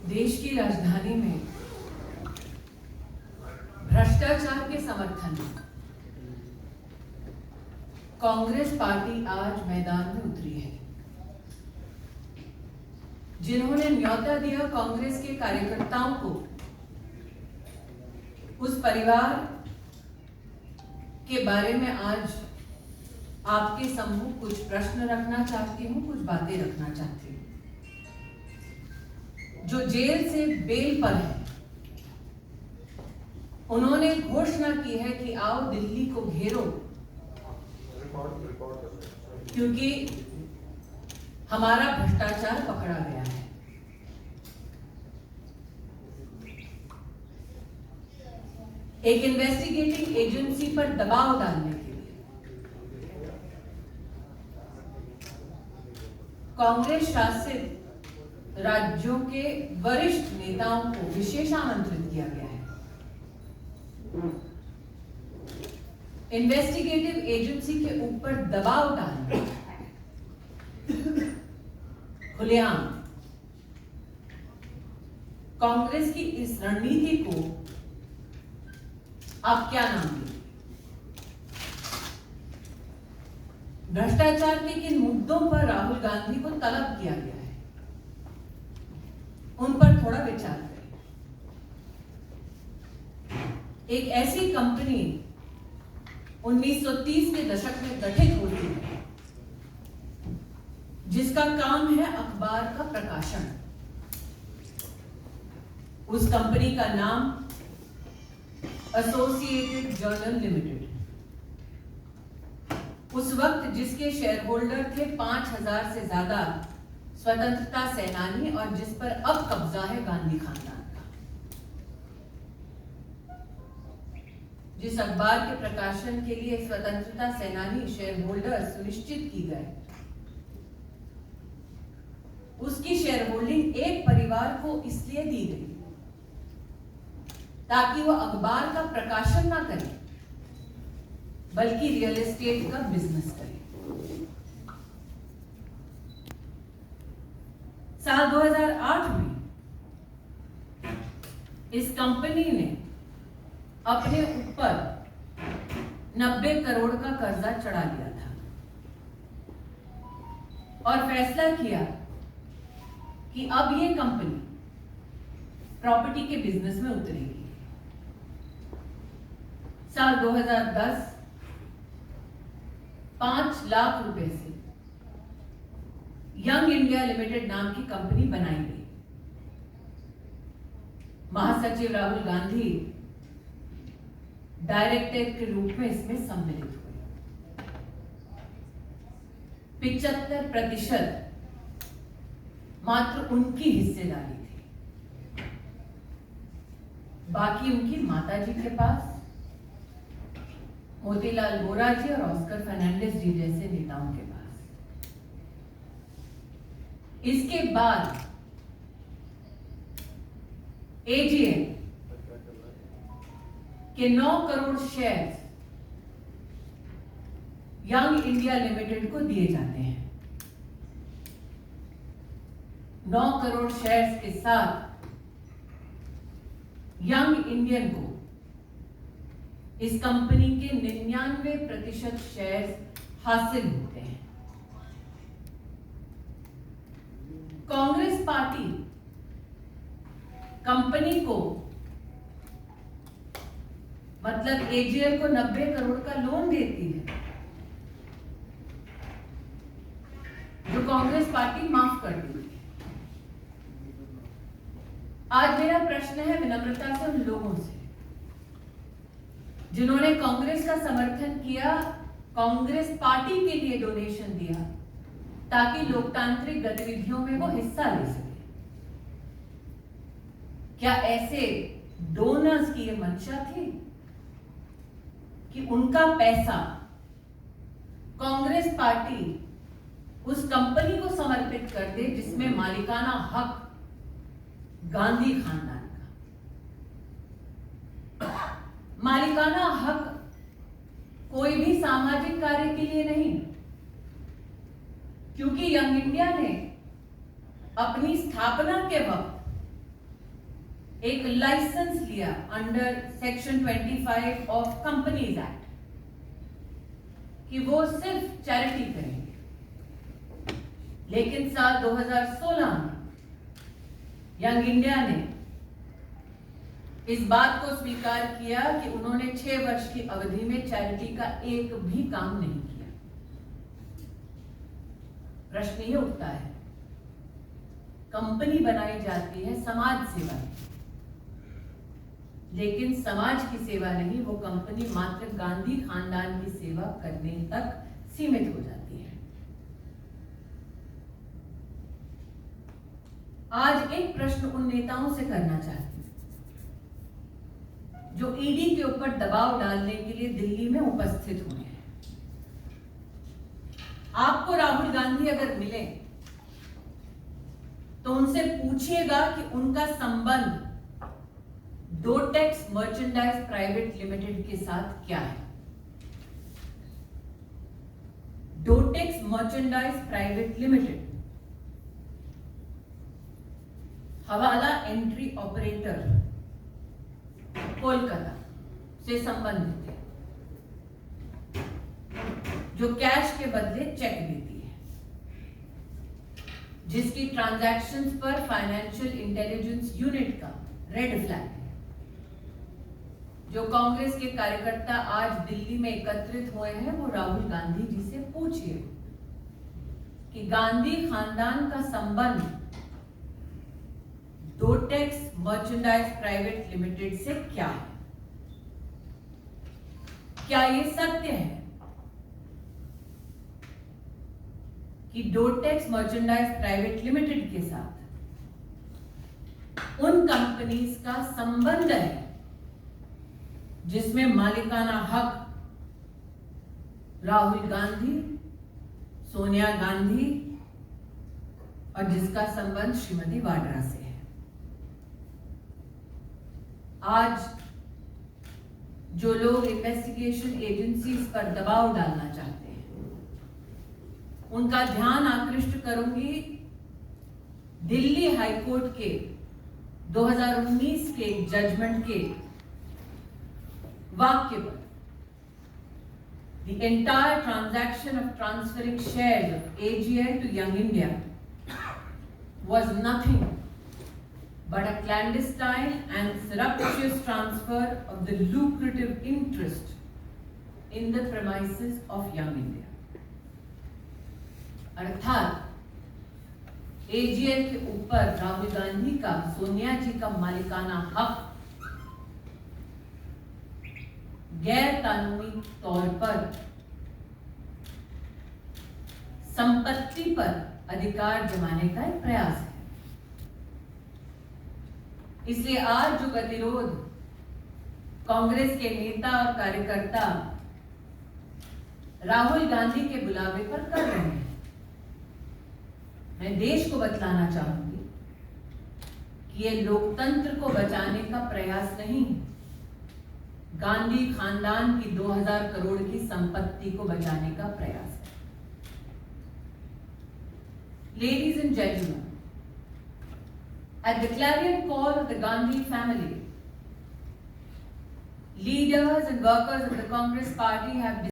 देश की राजधानी में भ्रष्टाचार के समर्थन में कांग्रेस पार्टी आज मैदान में उतरी है। जिन्होंने न्योता दिया कांग्रेस के कार्यकर्ताओं को, उस परिवार के बारे में आज आपके सम्मुख कुछ प्रश्न रखना चाहती हूं, कुछ बातें रखना चाहती हूं। जो जेल से बेल पर है, उन्होंने घोषणा की है कि आओ दिल्ली को घेरो, क्योंकि हमारा भ्रष्टाचार पकड़ा गया है। एक इन्वेस्टिगेटिंग एजेंसी पर दबाव डालने के लिए कांग्रेस शासित राज्यों के वरिष्ठ नेताओं को विशेष आमंत्रित किया गया है। इन्वेस्टिगेटिव एजेंसी के ऊपर दबाव डालना खुलेआम कांग्रेस की इस रणनीति को आप क्या नाम देंगे? भ्रष्टाचार के किन मुद्दों पर राहुल गांधी को तलब किया गया है, उन पर थोड़ा विचार करें। एक ऐसी कंपनी 1930 के दशक में गठित होती है जिसका काम है अखबार का प्रकाशन। उस कंपनी का नाम एसोसिएटेड जर्नल लिमिटेड। उस वक्त जिसके शेयर होल्डर थे 5000 से ज्यादा स्वतंत्रता सेनानी, और जिस पर अब कब्जा है गांधी खानदान का। जिस अखबार के प्रकाशन के लिए स्वतंत्रता सेनानी शेयर होल्डर सुनिश्चित की गए, उसकी शेयर होल्डिंग एक परिवार को इसलिए दी गई ताकि वह अखबार का प्रकाशन ना करे, बल्कि रियल एस्टेट का बिजनेस करे। साल 2008 में इस कंपनी ने अपने ऊपर 90 करोड़ का कर्जा चढ़ा लिया था और फैसला किया कि अब ये कंपनी प्रॉपर्टी के बिजनेस में उतरेगी। साल 2010 5 लाख रुपए से यंग इंडिया लिमिटेड नाम की कंपनी बनाई गई। महासचिव राहुल गांधी डायरेक्टर के रूप में इसमें सम्मिलित हुए। 75% मात्र उनकी हिस्सेदारी थी, बाकी उनकी माताजी के पास, मोतीलाल वोरा जी और ऑस्कर फर्नांडिस जी जैसे नेताओं के पास। इसके बाद एजीएम के 9 crore share young India limited को दिए जाते हैं। 9 करोड़ शेयर्स के साथ यंग इंडियन को इस कंपनी के 99% शेयर्स हासिल होते हैं। कांग्रेस पार्टी कंपनी को, मतलब एजीएल को 90 करोड़ का लोन देती है, जो कांग्रेस पार्टी माफ कर देती है। आज मेरा प्रश्न है विनम्रता से उन लोगों से जिन्होंने कांग्रेस का समर्थन किया, कांग्रेस पार्टी के लिए डोनेशन दिया ताकि लोकतांत्रिक गतिविधियों में वो हिस्सा ले सके। क्या ऐसे डोनर्स की ये मंशा थी कि उनका पैसा कांग्रेस पार्टी उस कंपनी को समर्पित कर दे जिसमें मालिकाना हक गांधी खानदान का? मालिकाना हक कोई भी सामाजिक कार्य के लिए नहीं, क्योंकि यंग इंडिया ने अपनी स्थापना के वक्त एक लाइसेंस लिया under section 25 of companies act कि वो सिर्फ चैरिटी करेंगे। लेकिन साल 2016 में यंग इंडिया ने इस बात को स्वीकार किया कि उन्होंने 6 वर्ष की अवधि में चैरिटी का एक भी काम नहीं किया। प्रश्न ये उठता है, कंपनी बनाई जाती है समाज सेवा, लेकिन समाज की सेवा नहीं, वो कंपनी मात्र गांधी खानदान की सेवा करने तक सीमित हो जाती है। आज एक प्रश्न उन नेताओं से करना चाहती हूं जो ईडी के ऊपर दबाव डालने के लिए दिल्ली में उपस्थित हुए हैं। आपको राहुल गांधी अगर मिले तो उनसे पूछिएगा कि उनका संबंध डोटेक्स मर्चेंडाइज प्राइवेट लिमिटेड के साथ क्या है। डोटेक्स मर्चेंडाइज प्राइवेट लिमिटेड हवाला एंट्री ऑपरेटर कोलकाता से संबंधित है, जो कैश के बदले चेक देती है, जिसकी ट्रांजैक्शंस पर फाइनेंशियल इंटेलिजेंस यूनिट का रेड फ्लैग है। जो कांग्रेस के कार्यकर्ता आज दिल्ली में एकत्रित हुए हैं, वो राहुल गांधी जी से पूछिए कि गांधी खानदान का संबंध डोटेक्स मर्चेंडाइज प्राइवेट लिमिटेड से क्या है। क्या ये सत्य है कि डोटेक्स मर्चेंडाइज प्राइवेट लिमिटेड के साथ उन कंपनीज का संबंध है जिसमें मालिकाना हक राहुल गांधी, सोनिया गांधी और जिसका संबंध श्रीमती वाड्रा से है। आज जो लोग इन्वेस्टिगेशन एजेंसीज पर दबाव डालना चाहते हैं, उनका ध्यान आकृष्ट करूंगी दिल्ली हाईकोर्ट के 2019 के जजमेंट के वाक्य पर। The entire transaction of transferring shares of AGL to Young India was nothing but a clandestine and surreptitious transfer of the lucrative interest in the premises of Young India. अर्थात AGL के ऊपर राहुल गांधी का, सोनिया जी का मालिकाना हक गैर कानूनी तौर पर संपत्ति पर अधिकार जमाने का एक प्रयास है। इसलिए आज जो गतिरोध कांग्रेस के नेता और कार्यकर्ता राहुल गांधी के बुलावे पर कर रहे हैं, मैं देश को बतलाना चाहूंगी कि ये लोकतंत्र को बचाने का प्रयास नहीं, गांधी खानदान की 2000 करोड़ की संपत्ति को बचाने का प्रयास है। Ladies and gentlemen, at the clarion call of the Gandhi family, leaders and workers of the Congress party have